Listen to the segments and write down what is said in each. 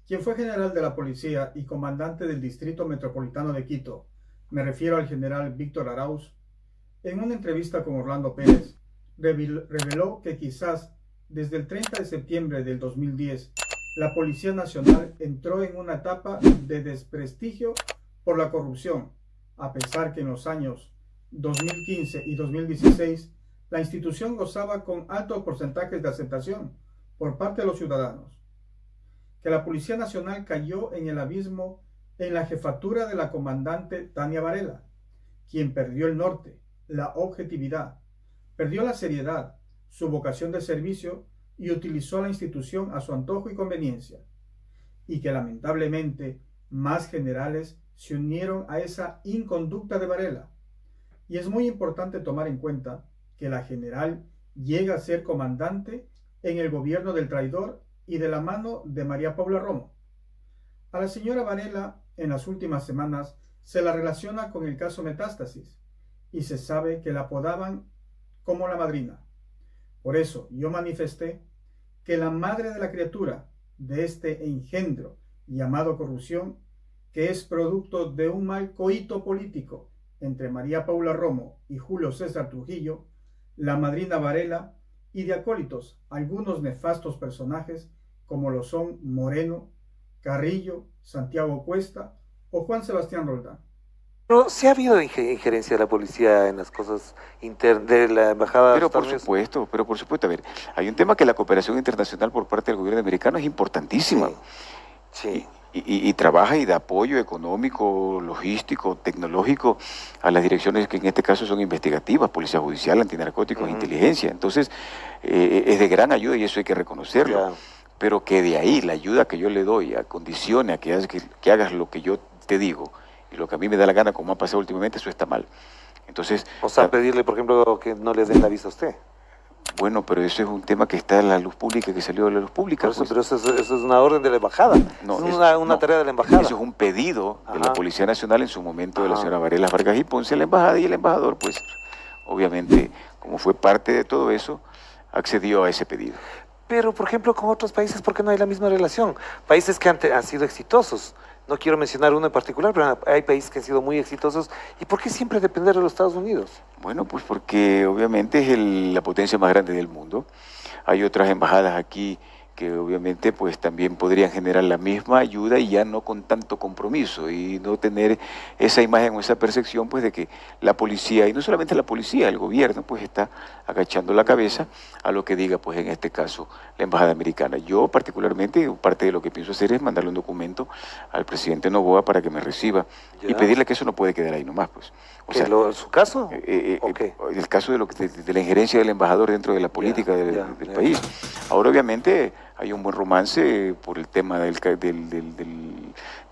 quien fue general de la policía y comandante del Distrito Metropolitano de Quito, me refiero al general Víctor Arauz, en una entrevista con Orlando Pérez, reveló que quizás desde el 30 de septiembre del 2010, la Policía Nacional entró en una etapa de desprestigio por la corrupción, a pesar que en los años 2015 y 2016 la institución gozaba con altos porcentajes de aceptación por parte de los ciudadanos. Que la Policía Nacional cayó en el abismo en la jefatura de la comandante Tania Varela, quien perdió el norte, la objetividad, perdió la seriedad, su vocación de servicio y utilizó la institución a su antojo y conveniencia, y que lamentablemente más generales se unieron a esa inconducta de Varela. Y es muy importante tomar en cuenta que la general llega a ser comandante en el gobierno del traidor y de la mano de María Paula Romo. A la señora Varela en las últimas semanas se la relaciona con el caso Metástasis y se sabe que la apodaban como la madrina. Por eso yo manifesté que la madre de la criatura de este engendro llamado corrupción, que es producto de un mal coito político entre María Paula Romo y Julio César Trujillo, la madrina Varela y de acólitos algunos nefastos personajes como lo son Moreno, Carrillo, Santiago Cuesta o Juan Sebastián Roldán. Pero sí ha habido injerencia de la policía en las cosas internas de la embajada. Pero por supuesto, a ver, hay un tema que la cooperación internacional por parte del gobierno americano es importantísima. Sí. Y trabaja y da apoyo económico, logístico, tecnológico a las direcciones que en este caso son investigativas, policía judicial, antinarcóticos, inteligencia. Entonces, es de gran ayuda y eso hay que reconocerlo. Claro. Pero que de ahí la ayuda que yo le doy acondicione a que hagas lo que yo te digo y lo que a mí me da la gana, como ha pasado últimamente, eso está mal. Entonces, o sea, pedirle, por ejemplo, que no les den la visa a usted. Bueno, pero eso es un tema que está en la luz pública, que salió de la luz pública. Eso, pues. Pero eso es una orden de la embajada. No, es una tarea de la embajada. Eso es un pedido de la Policía Nacional en su momento de la señora Varela Vargas y Ponce a la embajada, y el embajador, pues, obviamente, como fue parte de todo eso, accedió a ese pedido. Pero, por ejemplo, con otros países, ¿por qué no hay la misma relación? Países que han sido exitosos. No quiero mencionar uno en particular, pero hay países que han sido muy exitosos. ¿Y por qué siempre depender de los Estados Unidos? Bueno, pues porque obviamente es la potencia más grande del mundo. Hay otras embajadas aquí que obviamente pues también podrían generar la misma ayuda y ya no con tanto compromiso y no tener esa imagen o esa percepción pues de que la policía, y no solamente la policía, el gobierno pues está agachando la cabeza a lo que diga pues en este caso la embajada americana. Yo particularmente, parte de lo que pienso hacer es mandarle un documento al presidente Noboa para que me reciba y pedirle que eso no puede quedar ahí nomás pues. O sea, ¿su caso? Okay. El caso de la injerencia del embajador dentro de la política del país. Ahora obviamente hay un buen romance por el tema de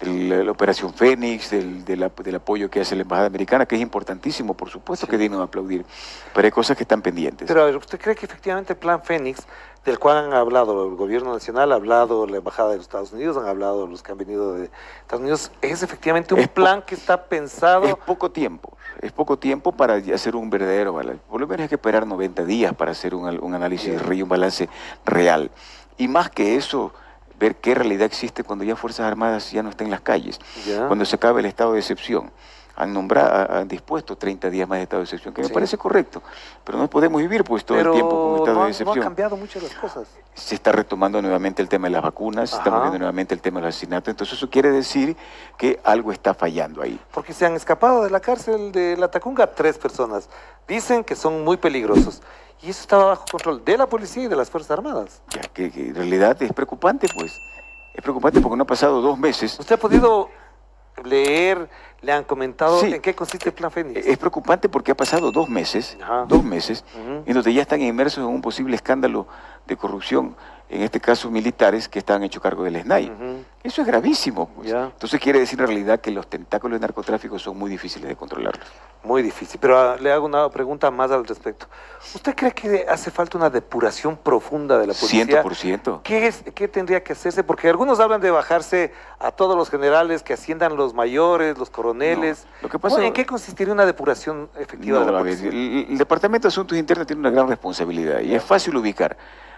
la Operación Fénix, del apoyo que hace la embajada americana, que es importantísimo, por supuesto que es digno de aplaudir, pero hay cosas que están pendientes. Pero a ver, ¿usted cree que efectivamente el plan Fénix, del cual han hablado el gobierno nacional, ha hablado la embajada de los Estados Unidos, han hablado los que han venido de Estados Unidos, es efectivamente un plan que está pensado? Es poco tiempo para hacer un verdadero balance. Por lo menos hay que esperar 90 días para hacer un análisis y un balance real. Y más que eso, ver qué realidad existe cuando ya Fuerzas Armadas ya no están en las calles, cuando se acabe el estado de excepción. Han dispuesto 30 días más de estado de excepción, que me parece correcto, pero no podemos vivir pues todo el tiempo con estado de excepción. No han cambiado mucho las cosas. Se está retomando nuevamente el tema de las vacunas, se está moviendo nuevamente el tema de los asesinatos, entonces eso quiere decir que algo está fallando ahí. Porque se han escapado de la cárcel de La Tacunga 3 personas, dicen que son muy peligrosos. Y eso estaba bajo control de la policía y de las Fuerzas Armadas. Ya, que en realidad es preocupante, pues. Es preocupante porque no ha pasado 2 meses. ¿Usted ha podido leer, le han comentado en qué consiste el plan Fénix? Es preocupante porque ha pasado 2 meses, en donde ya están inmersos en un posible escándalo de corrupción, en este caso militares que estaban hecho cargo del SNAI. Eso es gravísimo, pues. Entonces quiere decir en realidad que los tentáculos de narcotráfico son muy difíciles de controlarlos. Muy difícil, pero le hago una pregunta más al respecto. ¿Usted cree que hace falta una depuración profunda de la policía? 100%. ¿Qué tendría que hacerse? Porque algunos hablan de bajarse a todos los generales, que asciendan los mayores, los coroneles. No, lo que pasa, ¿en qué consistiría una depuración efectiva de la policía? El Departamento de Asuntos Internos tiene una gran responsabilidad y es fácil ubicar.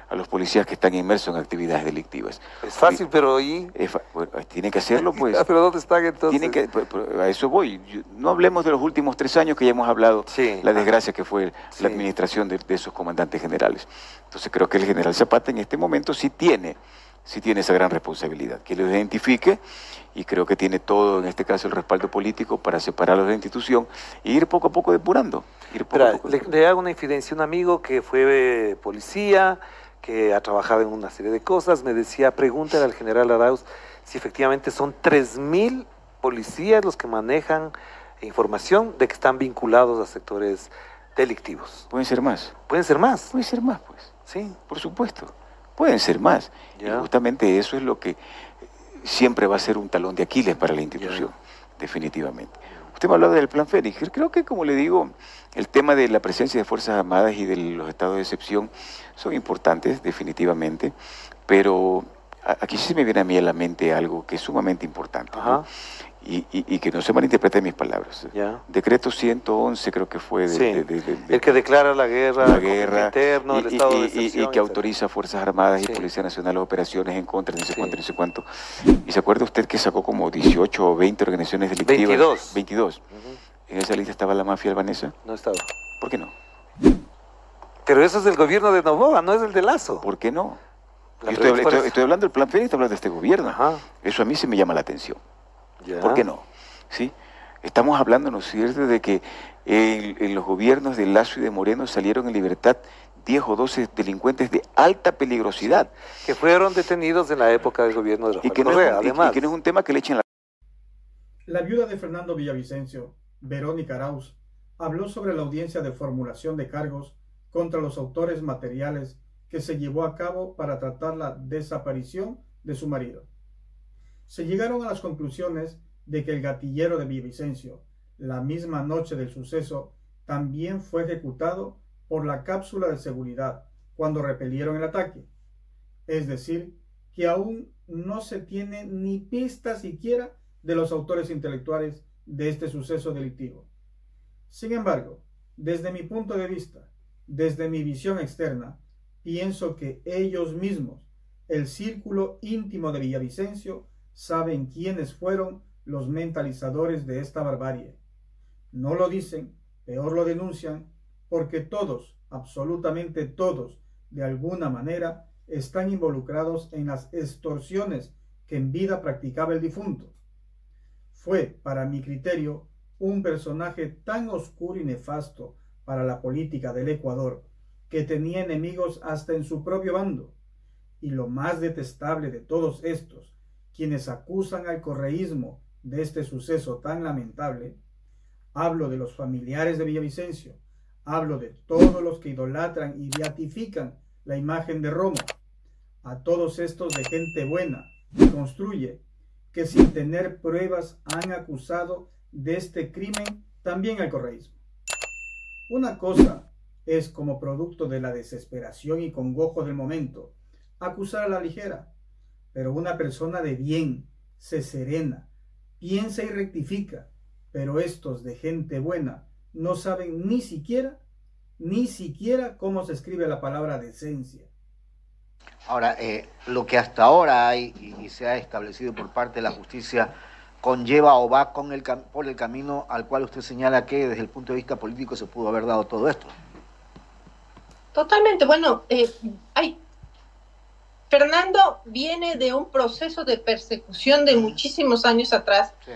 a los policías que están inmersos en actividades delictivas. Es fácil, pero ahí... Bueno, tiene que hacerlo, pues. ¿Pero dónde están entonces? A eso voy. No hablemos de los últimos 3 años que ya hemos hablado, sí, la desgracia que fue sí, la administración de esos comandantes generales. Entonces creo que el general Zapata en este momento sí tiene esa gran responsabilidad, que lo identifique, y creo que tiene todo, en este caso, el respaldo político para separarlos de la institución e ir poco a poco depurando. Le hago una infidencia. Un amigo que fue policía, que ha trabajado en una serie de cosas, me decía, pregúntale al general Arauz si efectivamente son 3.000 policías los que manejan información de que están vinculados a sectores delictivos. Pueden ser más. ¿Pueden ser más? Pueden ser más, pues. Sí. Por supuesto. Pueden ser más. Ya. Y justamente eso es lo que siempre va a ser un talón de Aquiles para la institución, definitivamente. Usted me hablaba del plan Fénix. Creo que, como le digo, el tema de la presencia de Fuerzas Armadas y de los estados de excepción son importantes, definitivamente, pero aquí sí me viene a mí a la mente algo que es sumamente importante, ¿no? Y que no se malinterpreten mis palabras. Ya. Decreto 111 creo que fue el que declara la guerra interno, el estado de excepción, y que autoriza a Fuerzas Armadas y Policía Nacional a operaciones en contra de no sé cuánto. ¿Y se acuerda usted que sacó como 18 o 20 organizaciones delictivas? 22. ¿En esa lista estaba la mafia albanesa? No estaba. ¿Por qué no? Pero eso es del gobierno de Noboa, no es el de Lazo. ¿Por qué no? Estoy hablando del plan Fénix, estoy hablando de este gobierno. Eso a mí sí me llama la atención. Ya. ¿Por qué no? ¿Sí? Estamos hablando, ¿no es cierto?, de que en los gobiernos de Lazo y de Moreno salieron en libertad 10 o 12 delincuentes de alta peligrosidad. Que fueron detenidos en la época del gobierno de Rafael Correa, además. Y que no es un tema que le echen la... La viuda de Fernando Villavicencio, Verónica Arauz, habló sobre la audiencia de formulación de cargos contra los autores materiales que se llevó a cabo para tratar la desaparición de su marido. Se llegaron a las conclusiones de que el gatillero de Villavicencio, la misma noche del suceso, también fue ejecutado por la cápsula de seguridad cuando repelieron el ataque. Es decir, que aún no se tiene ni pista siquiera de los autores intelectuales de este suceso delictivo. Sin embargo, desde mi punto de vista, desde mi visión externa, pienso que ellos mismos, el círculo íntimo de Villavicencio, saben quiénes fueron los mentalizadores de esta barbarie. No lo dicen, peor lo denuncian, porque todos, absolutamente todos, de alguna manera, están involucrados en las extorsiones que en vida practicaba el difunto. Fue, para mi criterio, un personaje tan oscuro y nefasto para la política del Ecuador, que tenía enemigos hasta en su propio bando. Y lo más detestable de todos estos, quienes acusan al correísmo de este suceso tan lamentable, hablo de los familiares de Villavicencio, hablo de todos los que idolatran y beatifican la imagen de Roma, a todos estos de gente buena que construye, que sin tener pruebas han acusado de este crimen también al correísmo. Una cosa es, como producto de la desesperación y congojo del momento, acusar a la ligera, pero una persona de bien se serena, piensa y rectifica, pero estos de gente buena no saben ni siquiera cómo se escribe la palabra decencia. Ahora, lo que hasta ahora hay y se ha establecido por parte de la justicia conlleva o va por el camino al cual usted señala que desde el punto de vista político se pudo haber dado todo esto. Totalmente. Bueno, Fernando viene de un proceso de persecución de muchísimos años atrás, sí,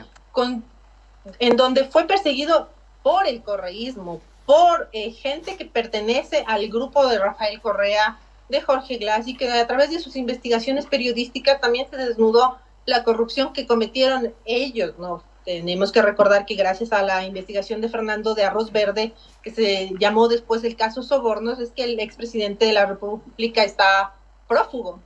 en donde fue perseguido por el correísmo, por gente que pertenece al grupo de Rafael Correa, de Jorge Glass, y que a través de sus investigaciones periodísticas también se desnudó la corrupción que cometieron ellos, ¿no? Tenemos que recordar que gracias a la investigación de Fernando de Arroz Verde, que se llamó después el caso Sobornos, es que el expresidente de la República está prófugo.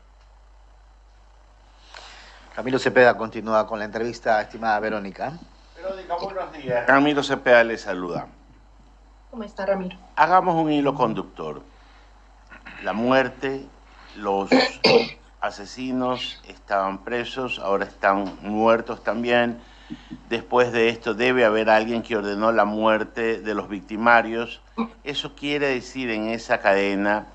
Camilo Cepeda continúa con la entrevista, estimada Verónica. Verónica, buenos días. Ramiro Cepeda le saluda. ¿Cómo está, Ramiro? Hagamos un hilo conductor. La muerte, los asesinos estaban presos, ahora están muertos también. Después de esto debe haber alguien que ordenó la muerte de los victimarios. Eso quiere decir en esa cadena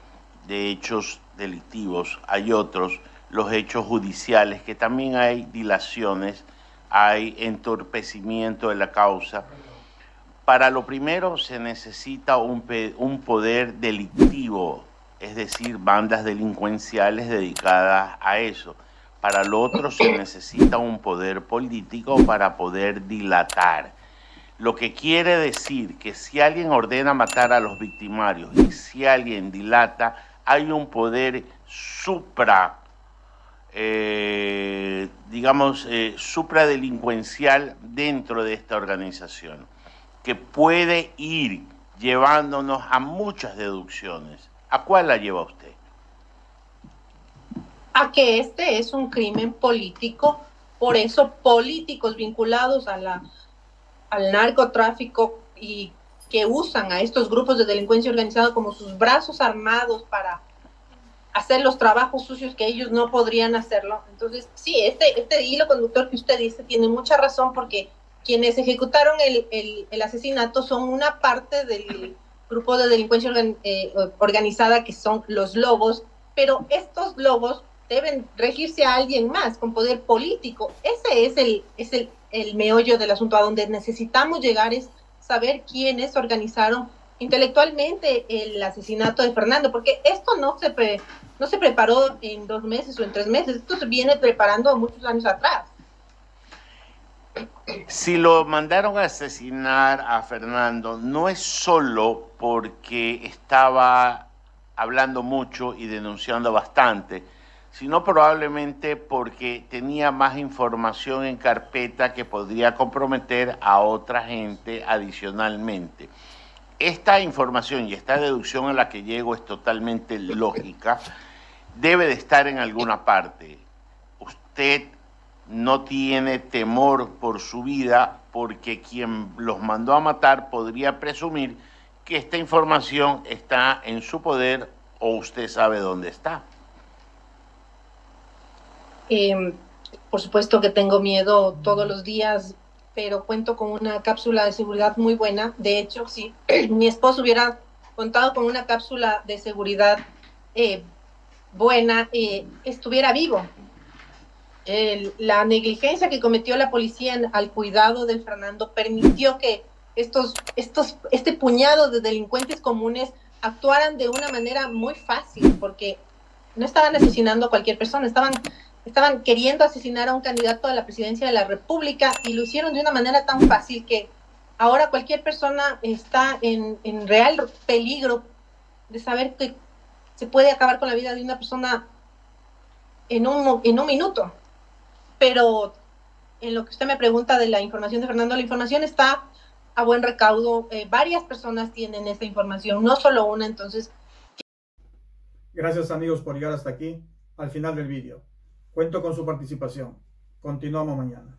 de hechos delictivos, hay otros, los hechos judiciales, que también hay dilaciones, hay entorpecimiento de la causa. Para lo primero se necesita un poder delictivo, es decir, bandas delincuenciales dedicadas a eso. Para lo otro se necesita un poder político para poder dilatar. Lo que quiere decir que si alguien ordena matar a los victimarios y si alguien dilata, hay un poder supradelincuencial dentro de esta organización, que puede ir llevándonos a muchas deducciones. ¿A cuál la lleva usted? A que este es un crimen político, por eso políticos vinculados al narcotráfico y que usan a estos grupos de delincuencia organizada como sus brazos armados para hacer los trabajos sucios que ellos no podrían hacerlo. Entonces, sí, este hilo conductor que usted dice tiene mucha razón, porque quienes ejecutaron el asesinato son una parte del grupo de delincuencia organizada, que son los lobos, pero estos lobos deben regirse a alguien más con poder político. Ese es el meollo del asunto. A donde necesitamos llegar es saber quiénes organizaron intelectualmente el asesinato de Fernando, porque esto no se preparó en 2 meses o en 3 meses, esto se viene preparando muchos años atrás. Si lo mandaron a asesinar a Fernando, no es solo porque estaba hablando mucho y denunciando bastante, sino probablemente porque tenía más información en carpeta que podría comprometer a otra gente adicionalmente. Esta información y esta deducción a la que llego es totalmente lógica, debe de estar en alguna parte. Usted no tiene temor por su vida, porque quien los mandó a matar podría presumir que esta información está en su poder o usted sabe dónde está. Por supuesto que tengo miedo todos los días, pero cuento con una cápsula de seguridad muy buena. De hecho, si mi esposo hubiera contado con una cápsula de seguridad buena, estuviera vivo. La negligencia que cometió la policía al cuidado del Fernando permitió que este puñado de delincuentes comunes actuaran de una manera muy fácil, porque no estaban asesinando a cualquier persona, estaban queriendo asesinar a un candidato a la presidencia de la República, y lo hicieron de una manera tan fácil que ahora cualquier persona está en real peligro de saber que se puede acabar con la vida de una persona en un minuto. Pero en lo que usted me pregunta de la información de Fernando, la información está a buen recaudo. Varias personas tienen esta información, no solo una. Entonces, gracias amigos por llegar hasta aquí, al final del vídeo. Cuento con su participación. Continuamos mañana.